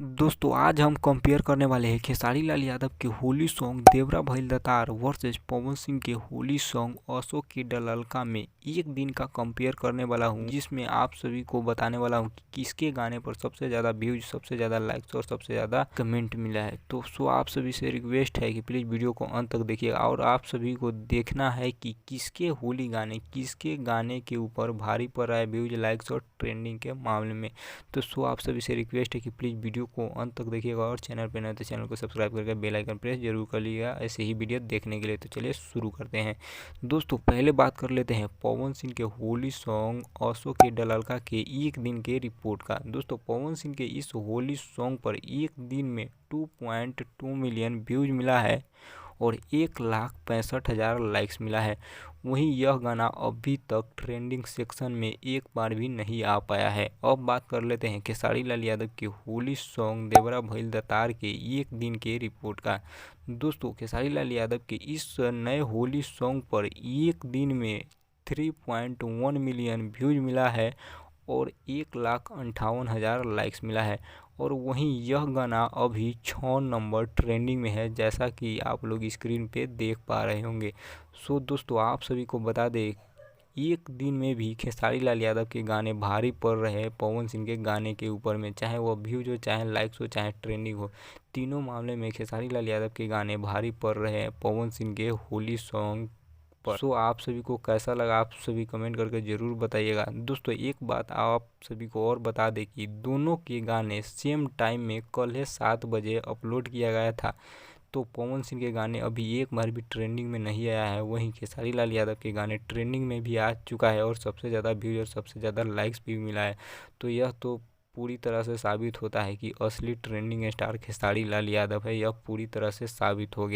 दोस्तों आज हम कंपेयर करने वाले हैं खेसारी लाल यादव के होली सॉन्ग देवरा भइल दतार वर्सेस पवन सिंह के होली सॉन्ग अशोक की डललका में एक दिन का कंपेयर करने वाला हूं, जिसमें आप सभी को बताने वाला हूं कि किसके गाने पर सबसे ज़्यादा व्यूज, सबसे ज़्यादा लाइक्स और सबसे ज़्यादा कमेंट मिला है। तो आप सभी से रिक्वेस्ट है कि प्लीज़ वीडियो को अंत तक देखिएगा और आप सभी को देखना है कि किसके होली गाने, किसके गाने के ऊपर भारी पड़ रहा है व्यूज, लाइक्स और ट्रेंडिंग के मामले में। तो आप सभी से रिक्वेस्ट है कि प्लीज़ वीडियो को अंत तक देखिएगा और चैनल पे नए तो चैनल को सब्सक्राइब करके बेल आइकन प्रेस जरूर कर लीजिएगा ऐसे ही वीडियो देखने के लिए। तो चलिए शुरू करते हैं। दोस्तों पहले बात कर लेते हैं पवन सिंह के होली सॉन्ग अशोक के डललका के एक दिन के रिपोर्ट का। दोस्तों पवन सिंह के इस होली सॉन्ग पर एक दिन में 2.2 मिलियन व्यूज मिला है और 1,65,000 लाइक्स मिला है। वहीं यह गाना अभी तक ट्रेंडिंग सेक्शन में एक बार भी नहीं आ पाया है। अब बात कर लेते हैं खेसारी लाल यादव के होली सॉन्ग देवरा भइल दतार के एक दिन के रिपोर्ट का। दोस्तों खेसारी लाल यादव के इस नए होली सॉन्ग पर एक दिन में 3.1 मिलियन व्यूज मिला है और 1,58,000 लाइक्स मिला है। और वहीं यह गाना अभी 6 नंबर ट्रेंडिंग में है, जैसा कि आप लोग स्क्रीन पे देख पा रहे होंगे। दोस्तों आप सभी को बता दें एक दिन में भी खेसारी लाल यादव के गाने भारी पड़ रहे हैं पवन सिंह के गाने के ऊपर में, चाहे वो व्यूज हो, चाहे लाइक्स हो, चाहे ट्रेंडिंग हो। तीनों मामले में खेसारी लाल यादव के गाने भारी पड़ रहे हैं पवन सिंह के होली सॉन्ग पर। आप सभी को कैसा लगा आप सभी कमेंट करके ज़रूर बताइएगा। दोस्तों एक बात आप सभी को और बता दें कि दोनों के गाने सेम टाइम में कल 7 बजे अपलोड किया गया था। तो पवन सिंह के गाने अभी एक बार भी ट्रेंडिंग में नहीं आया है, वहीं खेसारी लाल यादव के गाने ट्रेंडिंग में भी आ चुका है और सबसे ज़्यादा व्यूज और सबसे ज़्यादा लाइक्स भी मिला है। तो यह तो पूरी तरह से साबित होता है कि असली ट्रेंडिंग स्टार खेसारी लाल यादव है, यह पूरी तरह से साबित हो गया।